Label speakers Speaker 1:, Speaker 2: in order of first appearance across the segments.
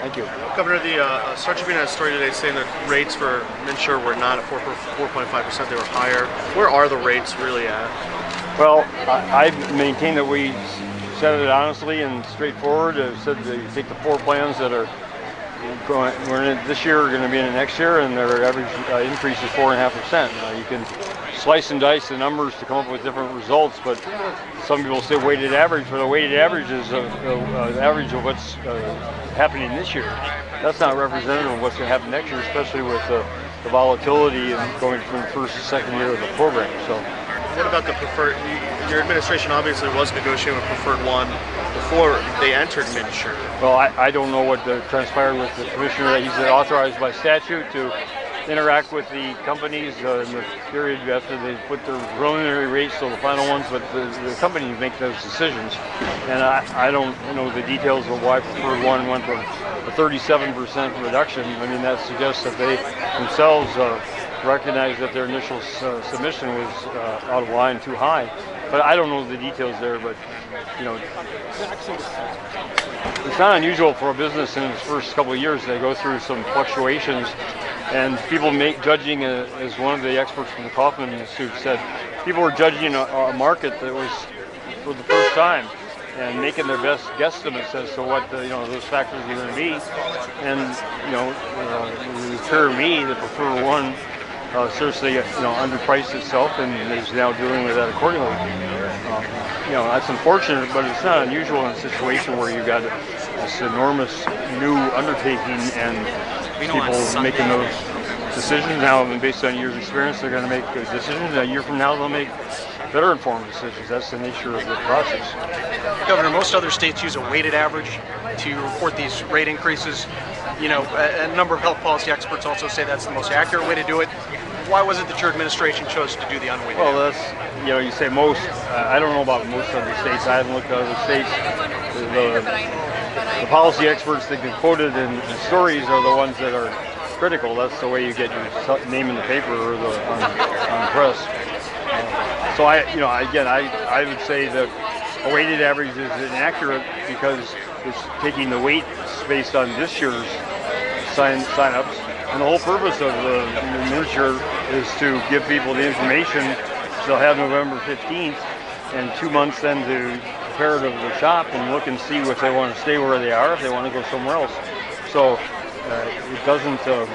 Speaker 1: Thank you.
Speaker 2: Governor, the Star Tribune had a story today saying that rates for MNsure were not at 4.5%, they were higher. Where are the rates really at?
Speaker 1: Well, I maintain that we said it honestly and straightforward. I said that you take the 4 plans that are we're in it this year, are going to be in it next year, and their average increase is 4.5%. You can slice and dice the numbers to come up with different results, but some people say weighted average, but the weighted average is the average of what's happening this year. That's not representative of what's going to happen next year, especially with the volatility and going from the first to second year of the program. So,
Speaker 2: what about the preferred? Your administration obviously was negotiating with Preferred One before they entered MNsure.
Speaker 1: Well, I don't know what transpired with the commissioner. He's authorized by statute to interact with the companies in the period after they put their preliminary rates to the final ones, but the companies make those decisions. And I don't know the details of why Preferred One went from a 37% reduction. I mean, that suggests that they themselves recognize that their initial submission was out of line, too high. But I don't know the details there, but you know, it's not unusual for a business in its first couple of years to go through some fluctuations, and people judging, as one of the experts from the Kaufman Institute said, people were judging a market that was for the first time and making their best guesstimates as to what those factors are going to be. And it would appear to me that Preferred One seriously underpriced itself and is now dealing with that accordingly. That's unfortunate, but it's not unusual in a situation where you've got this enormous new undertaking and people making those decisions now, and based on years' experience, they're going to make decisions. A year from now, they'll make better informed decisions. That's the nature of the process.
Speaker 3: Governor, most other states use a weighted average to report these rate increases. A number of health policy experts also say that's the most accurate way to do it. Why was it that your administration chose to do the unweighted?
Speaker 1: Well, that's, you say most. I don't know about most other states. I haven't looked at other states. The policy experts that get quoted in the stories are the ones that are critical. That's the way you get your name in the paper or on press. So I would say that a weighted average is inaccurate because it's taking the weights based on this year's sign-ups. And the whole purpose of the MNsure is to give people the information. They'll have November 15th and 2 months then to prepare to shop and look and see if they want to stay where they are, if they want to go somewhere else. So it doesn't, to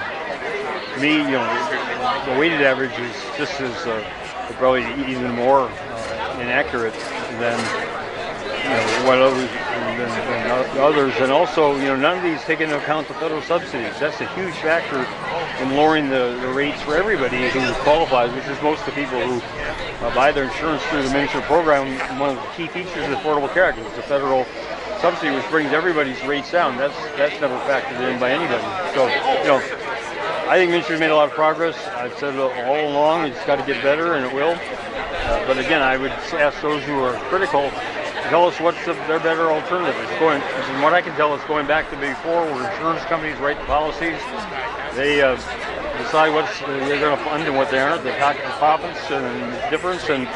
Speaker 1: me, the weighted average is just as probably even more inaccurate than what others and also none of these take into account the federal subsidies. That's a huge factor in lowering the rates for everybody who qualifies, which is most of the people who buy their insurance through the MNsure program. One of the key features of the Affordable Care Act is the federal subsidy, which brings everybody's rates down. That's never factored in by anybody. So I think MNsure's made a lot of progress. I've said all along it's got to get better, and it will. But again, I would ask those who are critical, tell us what's their better alternative. From what I can tell, it's going back to before, where insurance companies write the policies. They decide what they're going to fund and what they aren't. They talk the profits and the difference. And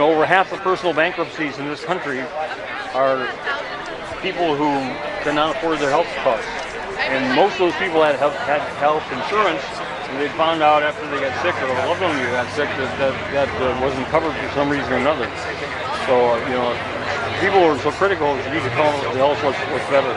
Speaker 1: over half the personal bankruptcies in this country are people who cannot afford their health costs. And most of those people had health insurance, and they found out after they got sick, or a loved one who got sick, that wasn't covered for some reason or another. So, people are so critical, you need to tell us what's better.